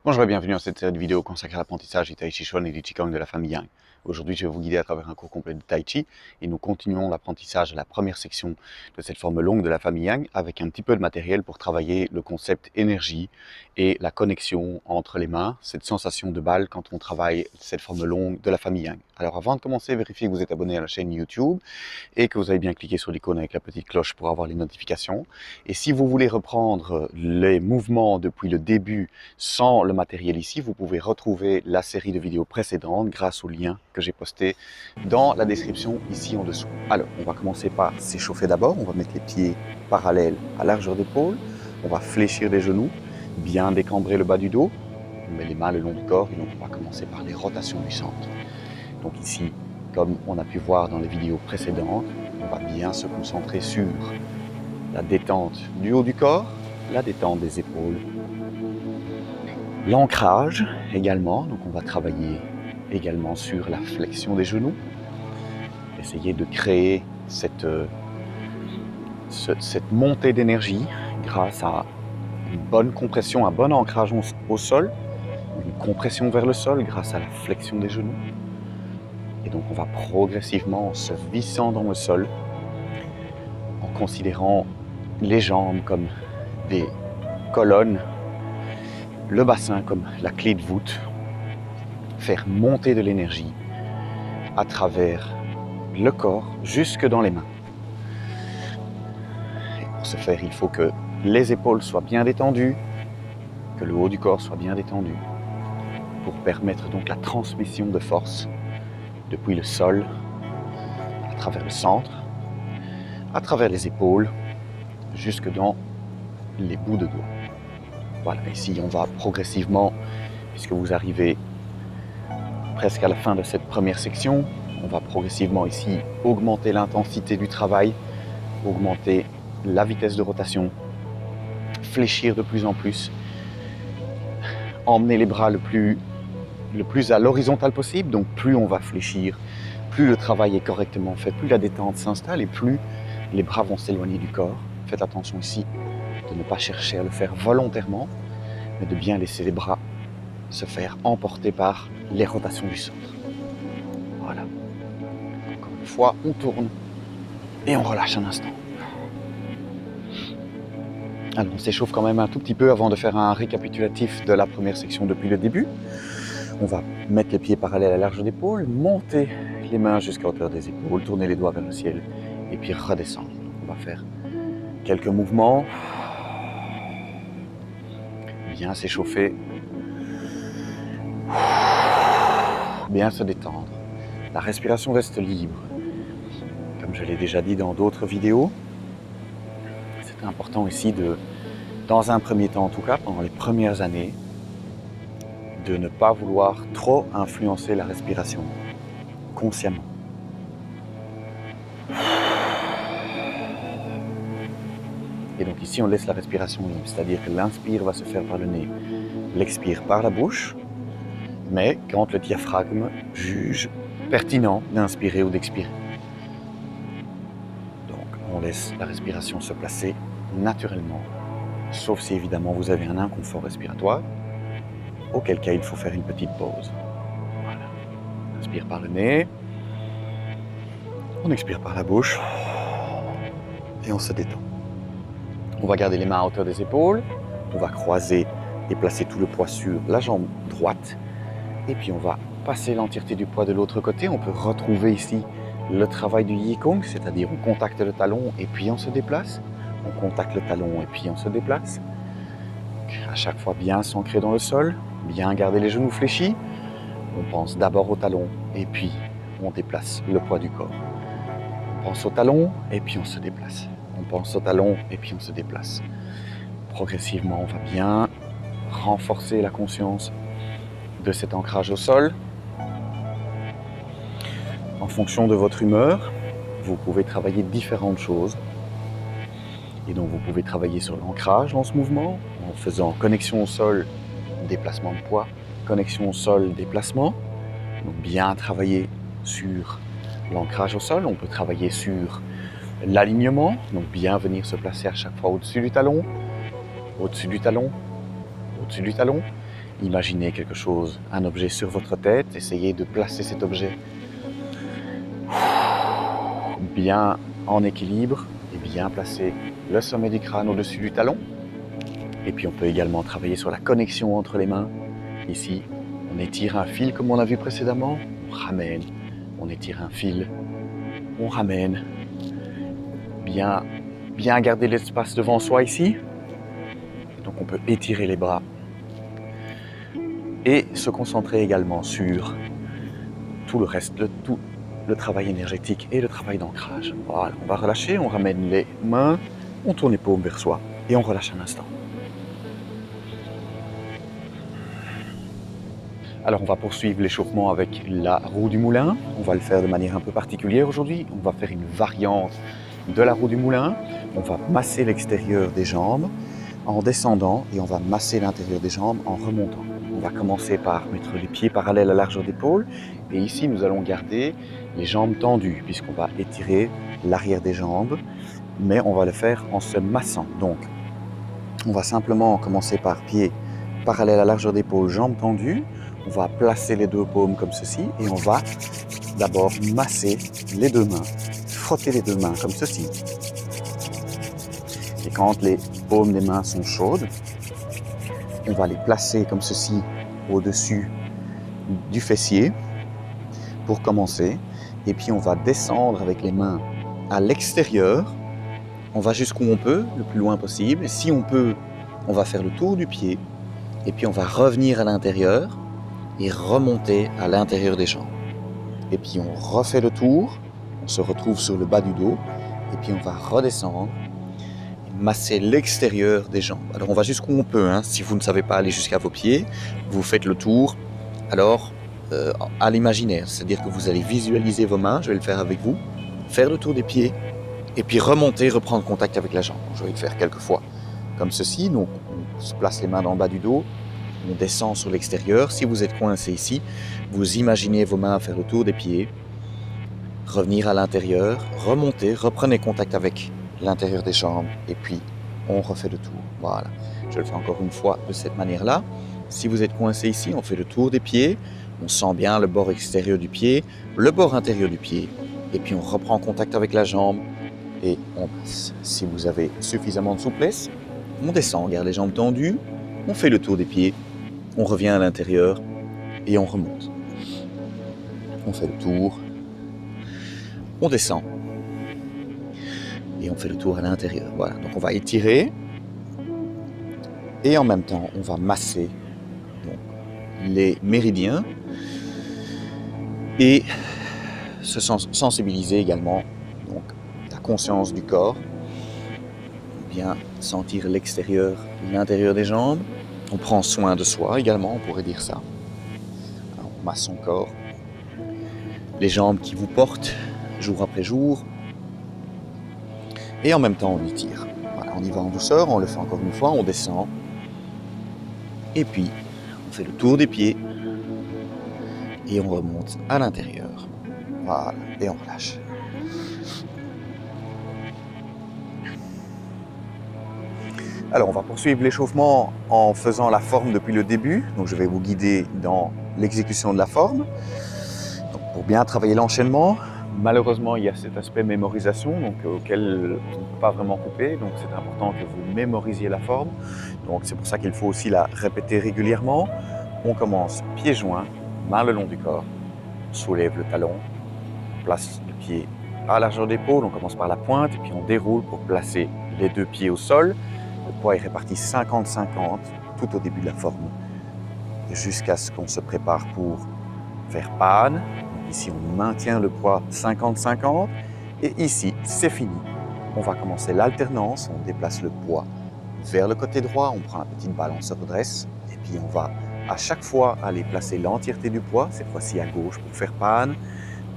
Bonjour et bienvenue dans cette série de vidéos consacrée à l'apprentissage du Tai Chi Chuan et du Qigong de la famille Yang. Aujourd'hui, je vais vous guider à travers un cours complet de Tai Chi et nous continuons l'apprentissage de la première section de cette forme longue de la famille Yang avec un petit peu de matériel pour travailler le concept énergie et la connexion entre les mains, cette sensation de balle quand on travaille cette forme longue de la famille Yang. Alors avant de commencer, vérifiez que vous êtes abonné à la chaîne YouTube et que vous avez bien cliqué sur l'icône avec la petite cloche pour avoir les notifications. Et si vous voulez reprendre les mouvements depuis le début sans le matériel ici, vous pouvez retrouver la série de vidéos précédentes grâce au lien que j'ai posté dans la description ici en dessous. Alors, on va commencer par s'échauffer d'abord. On va mettre les pieds parallèles à largeur d'épaule. On va fléchir les genoux, bien décambrer le bas du dos. On met les mains le long du corps et donc on va commencer par les rotations du centre. Donc ici, comme on a pu voir dans les vidéos précédentes, on va bien se concentrer sur la détente du haut du corps, la détente des épaules, l'ancrage également, donc on va travailler également sur la flexion des genoux, essayer de créer cette montée d'énergie grâce à une bonne compression, un bon ancrage au sol, une compression vers le sol grâce à la flexion des genoux. Et donc on va progressivement, en se vissant dans le sol, en considérant les jambes comme des colonnes, le bassin comme la clé de voûte, faire monter de l'énergie à travers le corps jusque dans les mains. Et pour ce faire, il faut que les épaules soient bien détendues, que le haut du corps soit bien détendu, pour permettre donc la transmission de force depuis le sol, à travers le centre, à travers les épaules, jusque dans les bouts de doigts. Voilà, ici on va progressivement, puisque vous arrivez presque à la fin de cette première section, on va progressivement ici augmenter l'intensité du travail, augmenter la vitesse de rotation, fléchir de plus en plus, emmener les bras le plus à l'horizontale possible. Donc plus on va fléchir, plus le travail est correctement fait, plus la détente s'installe et plus les bras vont s'éloigner du corps. Faites attention ici de ne pas chercher à le faire volontairement, mais de bien laisser les bras se faire emporter par les rotations du centre. Voilà. Encore une fois, on tourne et on relâche un instant. Alors on s'échauffe quand même un tout petit peu avant de faire un récapitulatif de la première section depuis le début. On va mettre les pieds parallèles à la largeur d'épaule, monter les mains jusqu'à hauteur des épaules, tourner les doigts vers le ciel et puis redescendre. Donc on va faire quelques mouvements, bien s'échauffer, bien se détendre. La respiration reste libre. Comme je l'ai déjà dit dans d'autres vidéos, c'est important ici dans un premier temps en tout cas, pendant les premières années, de ne pas vouloir trop influencer la respiration, consciemment. Et donc ici, on laisse la respiration libre, c'est-à-dire que l'inspire va se faire par le nez, l'expire par la bouche, mais quand le diaphragme juge pertinent d'inspirer ou d'expirer. Donc on laisse la respiration se placer naturellement, sauf si évidemment vous avez un inconfort respiratoire, auquel cas il faut faire une petite pause. Voilà. On inspire par le nez, on expire par la bouche, et on se détend. On va garder les mains à hauteur des épaules, on va croiser et placer tout le poids sur la jambe droite, et puis on va passer l'entièreté du poids de l'autre côté. On peut retrouver ici le travail du Qigong, c'est-à-dire on contacte le talon et puis on se déplace, on contacte le talon et puis on se déplace. Donc, à chaque fois bien s'ancrer dans le sol, bien garder les genoux fléchis. On pense d'abord au talon et puis on déplace le poids du corps. On pense au talon et puis on se déplace. On pense au talon et puis on se déplace. Progressivement, on va bien renforcer la conscience de cet ancrage au sol. En fonction de votre humeur, vous pouvez travailler différentes choses. Et donc vous pouvez travailler sur l'ancrage dans ce mouvement, en faisant connexion au sol, déplacement de poids, connexion au sol, déplacement. Donc bien travailler sur l'ancrage au sol. On peut travailler sur l'alignement, donc bien venir se placer à chaque fois au-dessus du talon, au-dessus du talon, au-dessus du talon. Imaginez quelque chose, un objet sur votre tête. Essayez de placer cet objet bien en équilibre et bien placer le sommet du crâne au-dessus du talon. Et puis on peut également travailler sur la connexion entre les mains. Ici, on étire un fil comme on a vu précédemment, on ramène, on étire un fil, on ramène. Bien garder l'espace devant soi ici. Donc on peut étirer les bras et se concentrer également sur tout le reste, tout le travail énergétique et le travail d'ancrage. Voilà, on va relâcher, on ramène les mains, on tourne les paumes vers soi et on relâche un instant. Alors on va poursuivre l'échauffement avec la roue du moulin. On va le faire de manière un peu particulière aujourd'hui. On va faire une variante de la roue du moulin. On va masser l'extérieur des jambes en descendant et on va masser l'intérieur des jambes en remontant. On va commencer par mettre les pieds parallèles à la largeur d'épaule et ici nous allons garder les jambes tendues puisqu'on va étirer l'arrière des jambes, mais on va le faire en se massant. Donc on va simplement commencer par pieds parallèles à la largeur d'épaule, jambes tendues. On va placer les deux paumes comme ceci et on va d'abord masser les deux mains, frotter les deux mains comme ceci. Et quand les paumes des mains sont chaudes, on va les placer comme ceci au-dessus du fessier pour commencer. Et puis on va descendre avec les mains à l'extérieur. On va jusqu'où on peut, le plus loin possible. Et si on peut, on va faire le tour du pied. Et puis on va revenir à l'intérieur et remonter à l'intérieur des jambes. Et puis on refait le tour, on se retrouve sur le bas du dos. Et puis on va redescendre et masser l'extérieur des jambes. Alors on va jusqu'où on peut. Si vous ne savez pas aller jusqu'à vos pieds, vous faites le tour. Alors à l'imaginaire, c'est-à-dire que vous allez visualiser vos mains, je vais le faire avec vous, faire le tour des pieds, et puis remonter, reprendre contact avec la jambe. Je vais le faire quelques fois comme ceci. Donc on se place les mains dans le bas du dos, on descend sur l'extérieur. Si vous êtes coincé ici, vous imaginez vos mains faire le tour des pieds, revenir à l'intérieur, remonter, reprenez contact avec l'intérieur des jambes, et puis on refait le tour. Voilà, je le fais encore une fois de cette manière-là. Si vous êtes coincé ici, on fait le tour des pieds, on sent bien le bord extérieur du pied, le bord intérieur du pied, et puis on reprend contact avec la jambe et on passe. Si vous avez suffisamment de souplesse, on descend, on garde les jambes tendues, on fait le tour des pieds, on revient à l'intérieur et on remonte. On fait le tour, on descend et on fait le tour à l'intérieur. Voilà, donc on va étirer et en même temps on va masser les méridiens et se sensibiliser également donc la conscience du corps, bien sentir l'extérieur, l'intérieur des jambes. On prend soin de soi également, on pourrait dire ça. On masse son corps, les jambes qui vous portent jour après jour, et en même temps on étire. Voilà, on y va en douceur, on le fait encore une fois, on descend, et puis on fait le tour des pieds et on remonte à l'intérieur. Voilà, et on relâche. Alors on va poursuivre l'échauffement en faisant la forme depuis le début. Donc je vais vous guider dans l'exécution de la forme. Donc, pour bien travailler l'enchaînement, malheureusement il y a cet aspect mémorisation auquel on ne peut pas vraiment couper. Donc c'est important que vous mémorisiez la forme. Donc c'est pour ça qu'il faut aussi la répéter régulièrement. On commence pieds joints, main le long du corps, on soulève le talon, on place le pied à la largeur d'épaule, on commence par la pointe et puis on déroule pour placer les deux pieds au sol. Le poids est réparti 50-50 tout au début de la forme jusqu'à ce qu'on se prépare pour faire panne. Ici on maintient le poids 50-50 et ici c'est fini. On va commencer l'alternance, on déplace le poids vers le côté droit, on prend la petite balle, on se redresse et puis on va à chaque fois aller placer l'entièreté du poids, cette fois-ci à gauche pour faire panne.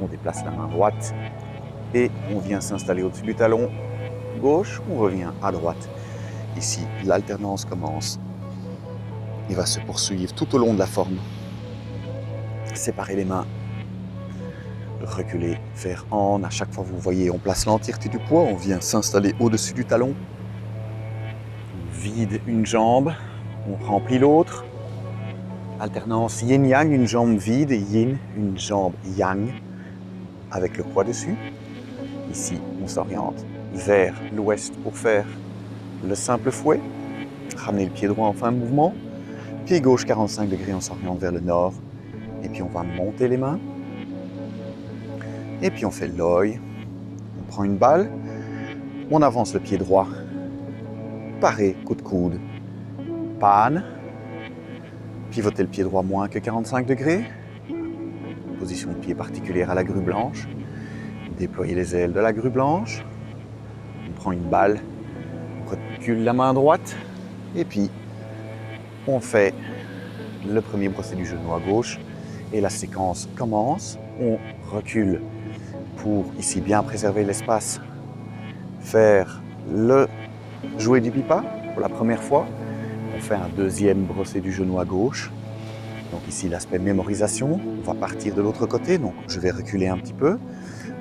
On déplace la main droite et on vient s'installer au-dessus du talon gauche, on revient à droite. Ici, l'alternance commence et va se poursuivre tout au long de la forme. Séparer les mains, reculer, faire en. À chaque fois, vous voyez, on place l'entièreté du poids, on vient s'installer au-dessus du talon. On vide une jambe, on remplit l'autre. Alternance yin-yang, une jambe vide, et yin, une jambe yang, avec le poids dessus. Ici, on s'oriente vers l'ouest pour faire le simple fouet. Ramener le pied droit en fin de mouvement. Pied gauche 45 degrés, on s'oriente vers le nord. Et puis on va monter les mains. Et puis on fait l'œil. On prend une balle. On avance le pied droit. Paré, coude-coude. Panne. Pivotez le pied droit moins que 45 degrés. Position de pied particulière à la grue blanche. Déployez les ailes de la grue blanche. On prend une balle. On recule la main droite. Et puis, on fait le premier brosser du genou à gauche. Et la séquence commence. On recule pour ici bien préserver l'espace. Faire le jouet du pipa pour la première fois. On fait un deuxième brosser du genou à gauche. Donc ici, l'aspect mémorisation. On va partir de l'autre côté. Donc, je vais reculer un petit peu.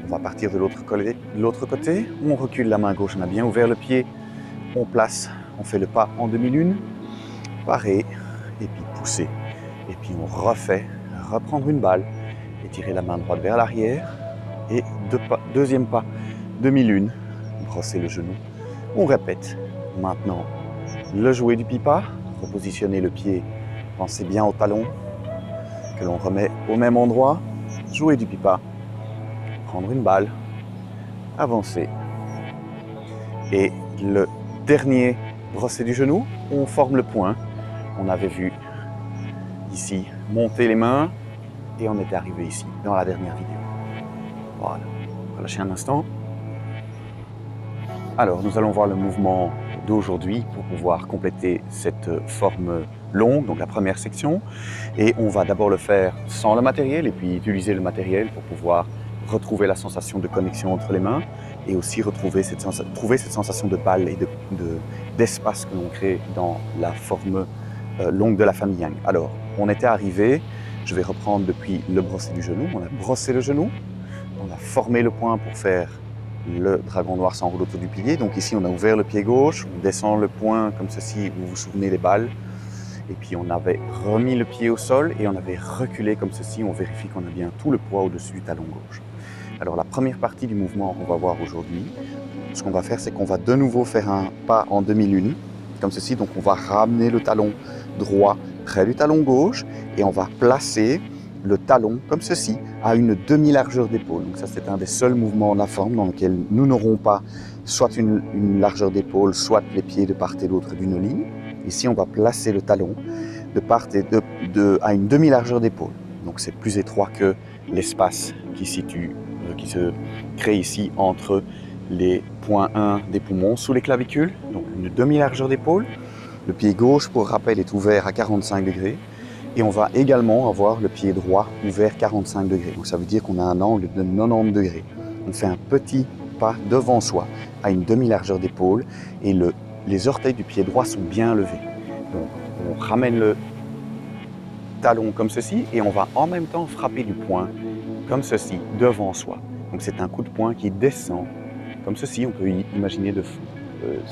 On va partir de l'autre côté. On recule la main gauche. On a bien ouvert le pied. On place. On fait le pas en demi-lune. Parer. Et puis pousser. Et puis on refait. Reprendre une balle. Étirer la main droite vers l'arrière. Et deuxième pas. Demi-lune. Brosser le genou. On répète. Maintenant, le jouet du pipa. Repositionner le pied. Pensez bien au talon que l'on remet au même endroit. Jouer du pipa. Prendre une balle. Avancer. Et le dernier brosser du genou, on forme le point. On avait vu ici monter les mains et on était arrivé ici dans la dernière vidéo. Voilà. Relâchez un instant. Alors, nous allons voir le mouvement d'aujourd'hui pour pouvoir compléter cette forme longue, donc la première section. Et on va d'abord le faire sans le matériel et puis utiliser le matériel pour pouvoir retrouver la sensation de connexion entre les mains et aussi trouver cette sensation de balle et d'espace que l'on crée dans la forme longue de la famille Yang. Alors, on était arrivé, je vais reprendre depuis le brosser du genou. On a brossé le genou, on a formé le point pour faire le dragon noir s'enroule autour du pilier. Donc ici, on a ouvert le pied gauche, on descend le point comme ceci, vous vous souvenez les balles. Et puis on avait remis le pied au sol et on avait reculé comme ceci. On vérifie qu'on a bien tout le poids au-dessus du talon gauche. Alors la première partie du mouvement qu'on va voir aujourd'hui, ce qu'on va faire, c'est qu'on va de nouveau faire un pas en demi-lune, comme ceci. Donc on va ramener le talon droit près du talon gauche et on va placer le talon comme ceci à une demi-largeur d'épaule. Donc ça, c'est un des seuls mouvements en la forme dans lequel nous n'aurons pas soit une largeur d'épaule, soit les pieds de part et d'autre d'une ligne. Ici, on va placer le talon de part et à une demi-largeur d'épaule. Donc c'est plus étroit que l'espace qui se crée ici entre les points 1 des poumons sous les clavicules. Donc une demi-largeur d'épaule. Le pied gauche, pour rappel, est ouvert à 45 degrés. Et on va également avoir le pied droit ouvert 45 degrés. Donc ça veut dire qu'on a un angle de 90 degrés. On fait un petit pas devant soi à une demi-largeur d'épaule et les orteils du pied droit sont bien levés. Donc on ramène le talon comme ceci et on va en même temps frapper du poing comme ceci devant soi. Donc c'est un coup de poing qui descend comme ceci. On peut imaginer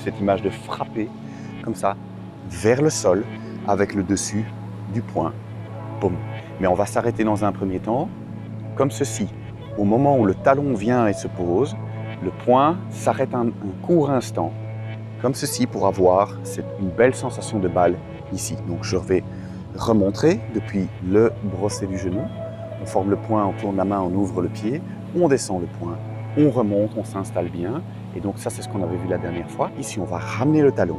cette image de frapper comme ça vers le sol avec le dessus du poing. Boum. Mais on va s'arrêter dans un premier temps, comme ceci. Au moment où le talon vient et se pose, le poing s'arrête un court instant, comme ceci, pour avoir une belle sensation de balle ici. Donc je vais remontrer depuis le brosser du genou. On forme le poing, on tourne la main, on ouvre le pied, on descend le poing, on remonte, on s'installe bien. Et donc ça, c'est ce qu'on avait vu la dernière fois. Ici, on va ramener le talon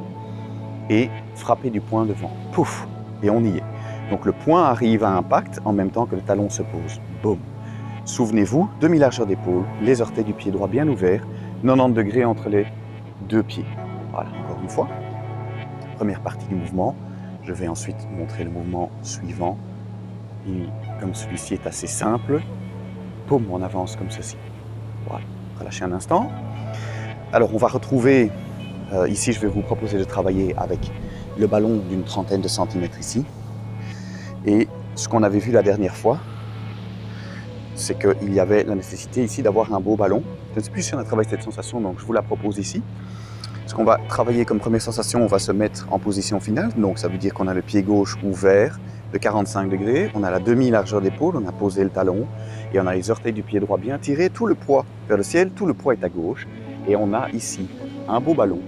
et frapper du poing devant. Pouf! Et on y est. Donc le poing arrive à impact en même temps que le talon se pose. Boum. Souvenez-vous, demi-largeur d'épaule, les orteils du pied droit bien ouverts, 90 degrés entre les deux pieds. Voilà, encore une fois. Première partie du mouvement. Je vais ensuite montrer le mouvement suivant. Et comme celui-ci est assez simple, boum, on avance comme ceci. Voilà, relâchez un instant. Alors on va retrouver, ici je vais vous proposer de travailler avec le ballon d'une trentaine de centimètres ici. Et ce qu'on avait vu la dernière fois, c'est qu'il y avait la nécessité ici d'avoir un beau ballon. Je ne sais plus si on a travaillé cette sensation, donc je vous la propose ici. Ce qu'on va travailler comme première sensation, on va se mettre en position finale. Donc ça veut dire qu'on a le pied gauche ouvert, de 45 degrés, on a la demi-largeur d'épaule, on a posé le talon et on a les orteils du pied droit bien tirés, tout le poids vers le ciel, tout le poids est à gauche et on a ici un beau ballon.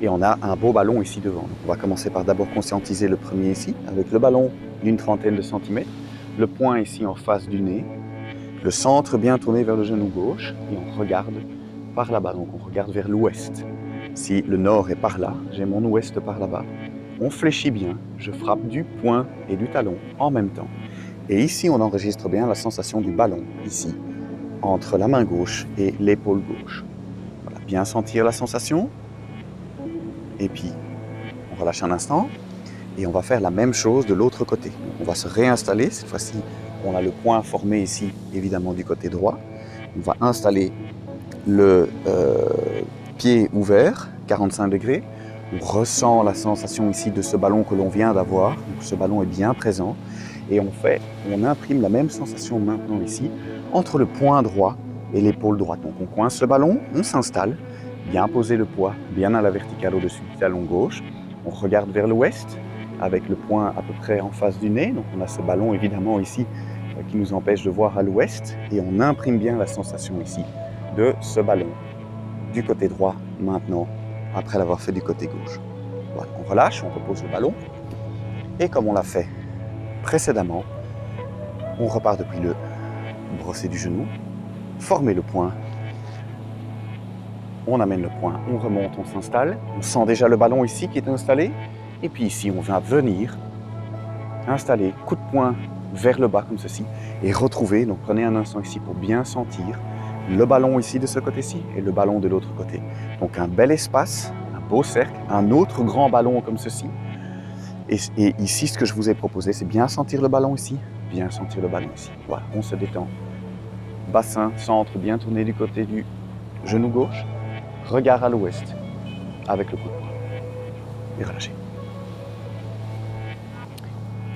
Et on a un beau ballon ici devant. Donc on va commencer par d'abord conscientiser le premier ici, avec le ballon d'une trentaine de centimètres, le point ici en face du nez, le centre bien tourné vers le genou gauche, et on regarde par là-bas, donc on regarde vers l'ouest. Si le nord est par là, j'ai mon ouest par là-bas. On fléchit bien, je frappe du poing et du talon en même temps. Et ici, on enregistre bien la sensation du ballon, ici, entre la main gauche et l'épaule gauche. Voilà, bien sentir la sensation. Et puis, on relâche un instant et on va faire la même chose de l'autre côté. Donc, on va se réinstaller. Cette fois-ci, on a le point formé ici, évidemment, du côté droit. On va installer le pied ouvert, 45 degrés. On ressent la sensation ici de ce ballon que l'on vient d'avoir. Donc, ce ballon est bien présent. Et on imprime la même sensation maintenant ici, entre le point droit et l'épaule droite. Donc, on coince le ballon, on s'installe. Bien poser le poids, bien à la verticale au-dessus du talon gauche. On regarde vers l'ouest avec le point à peu près en face du nez. Donc on a ce ballon évidemment ici qui nous empêche de voir à l'ouest. Et on imprime bien la sensation ici de ce ballon du côté droit maintenant, après l'avoir fait du côté gauche. Voilà, on relâche, on repose le ballon. Et comme on l'a fait précédemment, on repart depuis le brosser du genou, former le point. On amène le point, on remonte, on s'installe. On sent déjà le ballon ici qui est installé. Et puis ici, on va venir installer coup de poing vers le bas comme ceci et retrouver, donc prenez un instant ici pour bien sentir le ballon ici de ce côté-ci et le ballon de l'autre côté. Donc un bel espace, un beau cercle, un autre grand ballon comme ceci. Et ici, ce que je vous ai proposé, c'est bien sentir le ballon ici, bien sentir le ballon ici. Voilà, on se détend. Bassin, centre bien tourné du côté du genou gauche. Regard à l'ouest avec le coup de poing et relâchez.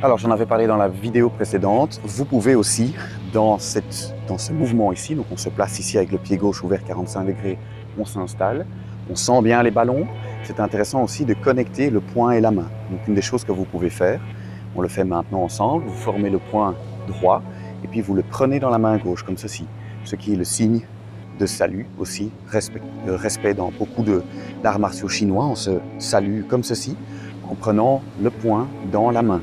Alors j'en avais parlé dans la vidéo précédente, vous pouvez aussi dans ce mouvement ici, donc on se place ici avec le pied gauche ouvert 45 degrés, on s'installe, on sent bien les ballons, c'est intéressant aussi de connecter le poing et la main. Donc une des choses que vous pouvez faire, on le fait maintenant ensemble, vous formez le poing droit et puis vous le prenez dans la main gauche comme ceci, ce qui est le signe de salut aussi, respect dans beaucoup d'arts martiaux chinois, on se salue comme ceci, en prenant le poing dans la main.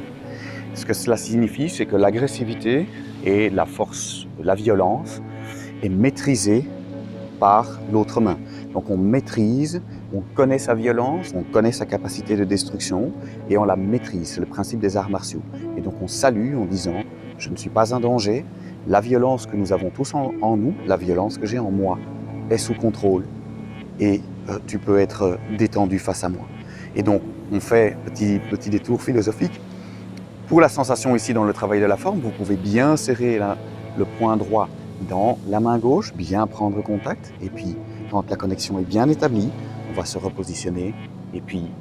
Ce que cela signifie, c'est que l'agressivité et la force, la violence est maîtrisée par l'autre main. Donc on maîtrise, on connaît sa violence, on connaît sa capacité de destruction et on la maîtrise, c'est le principe des arts martiaux. Et donc on salue en disant « je ne suis pas un danger », la violence que nous avons tous en nous, la violence que j'ai en moi, est sous contrôle et tu peux être détendu face à moi. Et donc, on fait petit détour philosophique. Pour la sensation ici dans le travail de la forme, vous pouvez bien serrer le poing droit dans la main gauche, bien prendre contact. Et puis, quand la connexion est bien établie, on va se repositionner et puis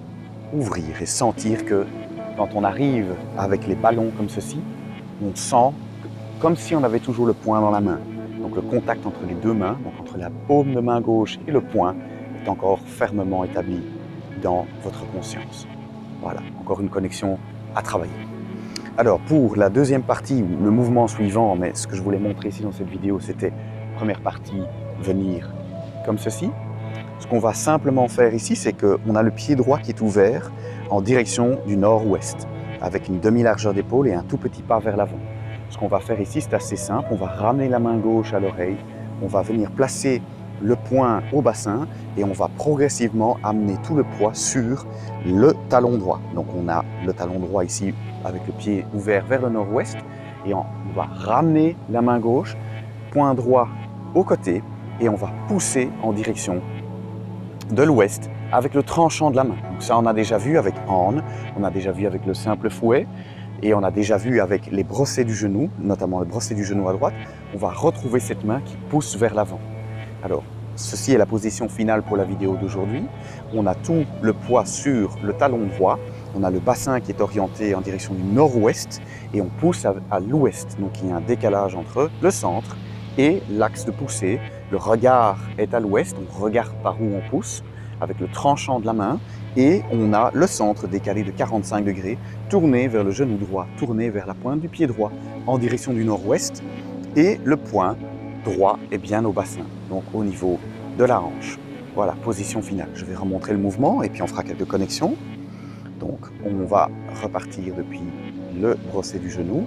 ouvrir et sentir que quand on arrive avec les ballons comme ceci, on sent comme si on avait toujours le poing dans la main. Donc le contact entre les deux mains, donc entre la paume de main gauche et le poing, est encore fermement établi dans votre conscience. Voilà, encore une connexion à travailler. Alors pour la deuxième partie, le mouvement suivant, mais ce que je voulais montrer ici dans cette vidéo, c'était première partie, venir comme ceci. Ce qu'on va simplement faire ici, c'est qu'on a le pied droit qui est ouvert en direction du nord-ouest, avec une demi-largeur d'épaule et un tout petit pas vers l'avant. Ce qu'on va faire ici, c'est assez simple. On va ramener la main gauche à l'oreille. On va venir placer le poing au bassin et on va progressivement amener tout le poids sur le talon droit. Donc on a le talon droit ici avec le pied ouvert vers le nord-ouest et on va ramener la main gauche, poing droit au côté et on va pousser en direction de l'ouest avec le tranchant de la main. Donc ça, on a déjà vu avec Han, on a déjà vu avec le simple fouet. Et on a déjà vu avec les brossets du genou, notamment le brosset du genou à droite, on va retrouver cette main qui pousse vers l'avant. Alors, ceci est la position finale pour la vidéo d'aujourd'hui. On a tout le poids sur le talon droit, on a le bassin qui est orienté en direction du nord-ouest et on pousse à l'ouest. Donc il y a un décalage entre le centre et l'axe de poussée. Le regard est à l'ouest, on regarde par où on pousse, avec le tranchant de la main et on a le centre décalé de 45 degrés, tourné vers le genou droit, tourné vers la pointe du pied droit en direction du nord-ouest et le poing droit est bien au bassin, donc au niveau de la hanche. Voilà, position finale. Je vais remontrer le mouvement et puis on fera quelques connexions. Donc on va repartir depuis le brosset du genou.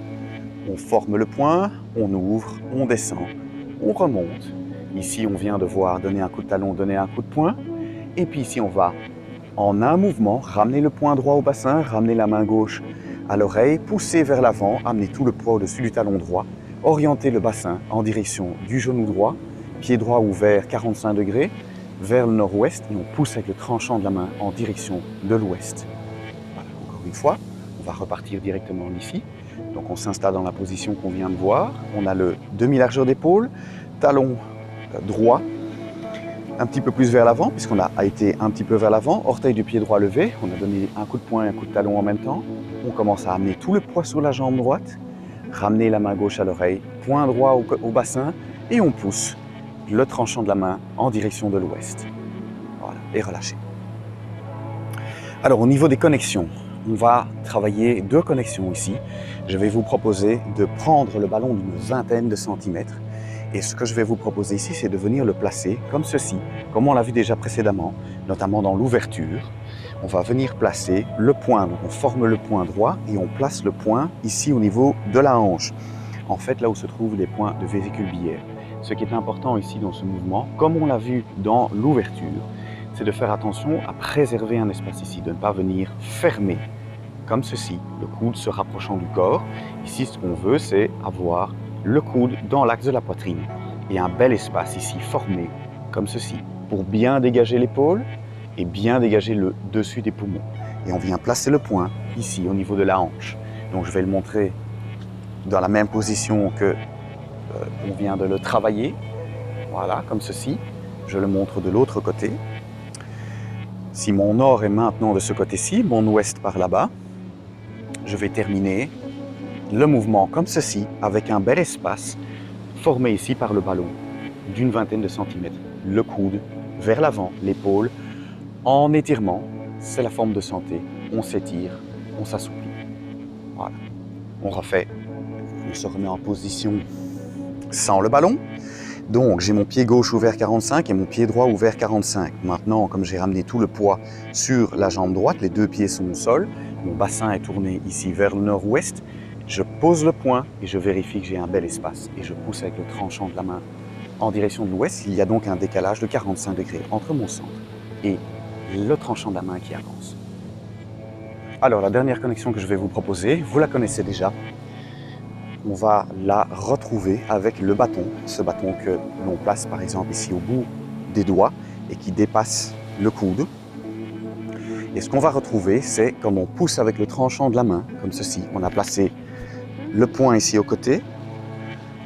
On forme le poing, on ouvre, on descend, on remonte. Ici, on vient de voir donner un coup de talon, donner un coup de poing. Et puis ici, on va, en un mouvement, ramener le poing droit au bassin, ramener la main gauche à l'oreille, pousser vers l'avant, amener tout le poids au-dessus du talon droit, orienter le bassin en direction du genou droit, pied droit ouvert 45 degrés, vers le nord-ouest, et on pousse avec le tranchant de la main en direction de l'ouest. Voilà, encore une fois, on va repartir directement ici. Donc on s'installe dans la position qu'on vient de voir. On a le demi-largeur d'épaule, talon droit, un petit peu plus vers l'avant, puisqu'on a été un petit peu vers l'avant, orteil du pied droit levé, on a donné un coup de poing et un coup de talon en même temps. On commence à amener tout le poids sur la jambe droite, ramener la main gauche à l'oreille, poing droit au bassin, et on pousse le tranchant de la main en direction de l'ouest. Voilà, et relâchez. Alors au niveau des connexions, on va travailler 2 connexions ici. Je vais vous proposer de prendre le ballon d'une vingtaine de centimètres. Et ce que je vais vous proposer ici, c'est de venir le placer comme ceci, comme on l'a vu déjà précédemment, notamment dans l'ouverture. On va venir placer le poing, donc on forme le poing droit et on place le poing ici au niveau de la hanche. En fait, là où se trouvent les points de vésicule biliaire. Ce qui est important ici dans ce mouvement, comme on l'a vu dans l'ouverture, c'est de faire attention à préserver un espace ici, de ne pas venir fermer comme ceci, le coude se rapprochant du corps. Ici, ce qu'on veut, c'est avoir le coude dans l'axe de la poitrine et un bel espace ici formé comme ceci pour bien dégager l'épaule et bien dégager le dessus des poumons. Et on vient placer le poing ici au niveau de la hanche. Donc je vais le montrer dans la même position que on vient de le travailler. Voilà, comme ceci. Je le montre de l'autre côté. Si mon nord est maintenant de ce côté-ci, mon ouest par là-bas, je vais terminer le mouvement comme ceci, avec un bel espace formé ici par le ballon d'une vingtaine de centimètres. Le coude vers l'avant, l'épaule, en étirement, c'est la forme de santé. On s'étire, on s'assouplit. Voilà. On refait, on se remet en position sans le ballon. Donc j'ai mon pied gauche ouvert 45 et mon pied droit ouvert 45. Maintenant, comme j'ai ramené tout le poids sur la jambe droite, les 2 pieds sont au sol, mon bassin est tourné ici vers le nord-ouest, je pose le poing et je vérifie que j'ai un bel espace et je pousse avec le tranchant de la main en direction de l'ouest. Il y a donc un décalage de 45 degrés entre mon centre et le tranchant de la main qui avance. Alors la dernière connexion que je vais vous proposer, vous la connaissez déjà. On va la retrouver avec le bâton, ce bâton que l'on place par exemple ici au bout des doigts et qui dépasse le coude. Et ce qu'on va retrouver, c'est comme on pousse avec le tranchant de la main, comme ceci. On a placé le poing ici au côté.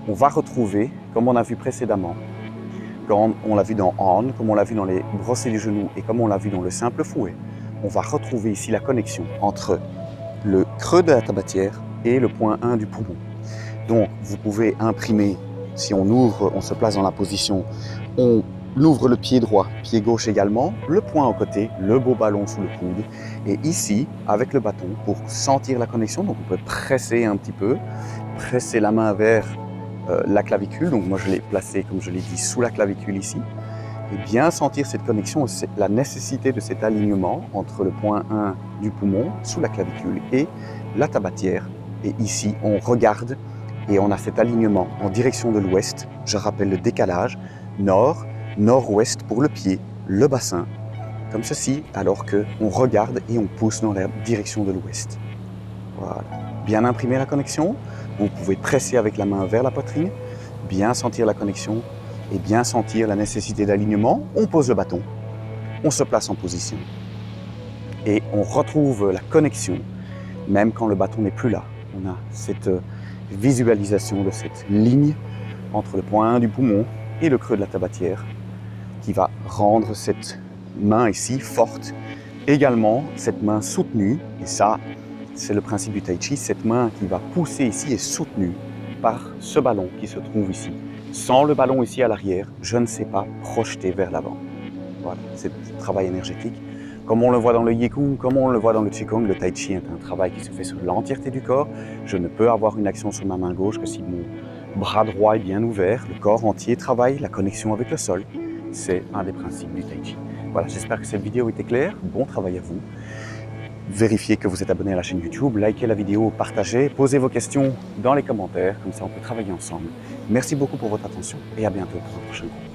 On va retrouver, comme on a vu précédemment, comme on l'a vu dans On, comme on l'a vu dans les brossets du genou et comme on l'a vu dans le simple fouet, on va retrouver ici la connexion entre le creux de la tabatière et le point 1 du poumon. Donc, vous pouvez imprimer, si on ouvre, on se place dans la position, on ouvre le pied droit, pied gauche également, le poing au côté, le beau ballon sous le coude. Et ici, avec le bâton, pour sentir la connexion, donc on peut presser un petit peu, presser la main vers la clavicule. Donc moi, je l'ai placé, comme je l'ai dit, sous la clavicule ici. Et bien sentir cette connexion, la nécessité de cet alignement entre le point 1 du poumon, sous la clavicule, et la tabatière. Et ici, on regarde et on a cet alignement en direction de l'ouest. Je rappelle le décalage nord, nord-ouest pour le pied, le bassin, comme ceci, alors qu'on regarde et on pousse dans la direction de l'ouest. Voilà. Bien imprimer la connexion. Vous pouvez presser avec la main vers la poitrine, bien sentir la connexion et bien sentir la nécessité d'alignement. On pose le bâton, on se place en position et on retrouve la connexion, même quand le bâton n'est plus là. On a cette visualisation de cette ligne entre le point 1 du poumon et le creux de la tabatière qui va rendre cette main ici forte. Également, cette main soutenue, et ça, c'est le principe du tai chi, cette main qui va pousser ici est soutenue par ce ballon qui se trouve ici. Sans le ballon ici à l'arrière, je ne sais pas projeter vers l'avant. Voilà, c'est le travail énergétique. Comme on le voit dans le Qigong, comme on le voit dans le Qigong, le Tai Chi est un travail qui se fait sur l'entièreté du corps. Je ne peux avoir une action sur ma main gauche que si mon bras droit est bien ouvert, le corps entier travaille, la connexion avec le sol. C'est un des principes du Tai Chi. Voilà, j'espère que cette vidéo était claire. Bon travail à vous. Vérifiez que vous êtes abonné à la chaîne YouTube, likez la vidéo, partagez, posez vos questions dans les commentaires, comme ça on peut travailler ensemble. Merci beaucoup pour votre attention et à bientôt pour un prochain cours.